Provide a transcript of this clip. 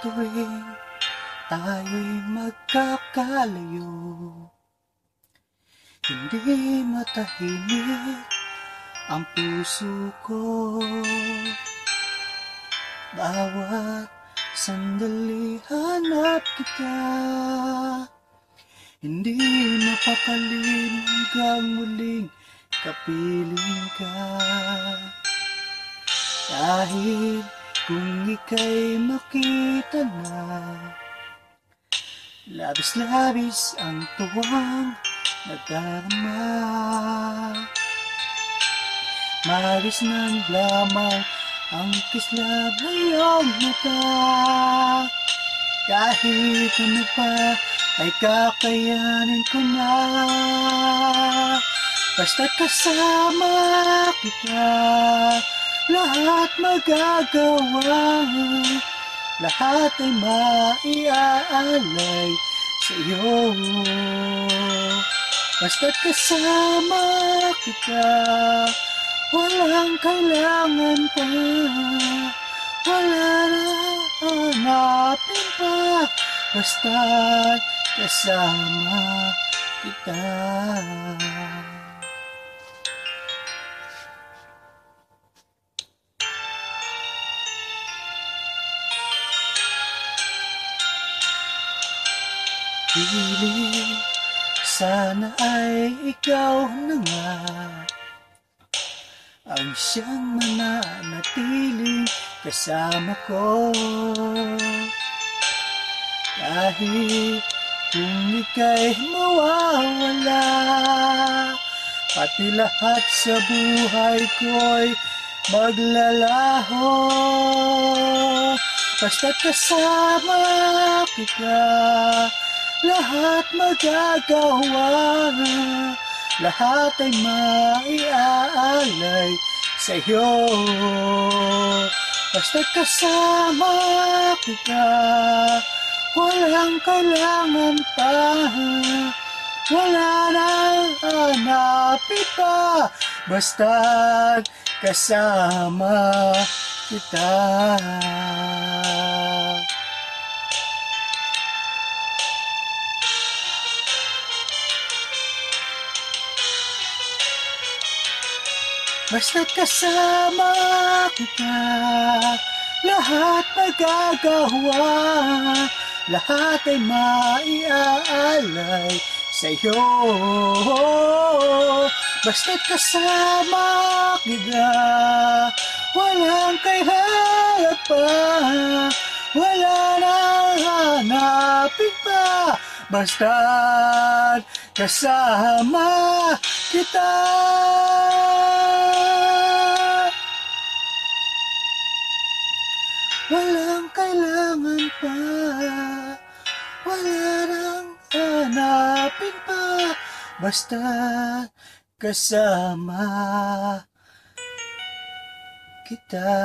tuwing tayo'y magkakalayo, hindi matahimik ang puso ko. Bawat sandali hanap kita, hindi mapakalim hanggang muling kapiling ka. Kahit kung ika'y makita na, labis-labis ang tuwang nadarama. Maris ng lamang ang kislap ng iyong mata. Kahit ano pa ay kakayanin ko na, basta't kasama kita. Lahat magagawa, lahat ay maiaalay sa'yo. Basta't kasama kita, walang kailangan pa, wala na hanapin pa, basta't kasama kita. Piling sana ay ikaw na nga ang siyang mananatiling kasama ko. Kahit kung ika'y mawawala, pati lahat sa buhay ko'y maglalaho. Basta't kasama kita, lahat magagawa, lahat ay maiaalay sa'yo. Basta't kasama kita, walang kailangan pa, wala na hanapin pa, basta't kasama kita. Basta't kasama kita, lahat magagawa, lahat ay maiaalay sa'yo. Basta't kasama kita, walang kailangan pa, wala na hanapin pa, basta't kasama kita. Walang kailangan pa, wala nang hanapin pa, basta't kasama kita.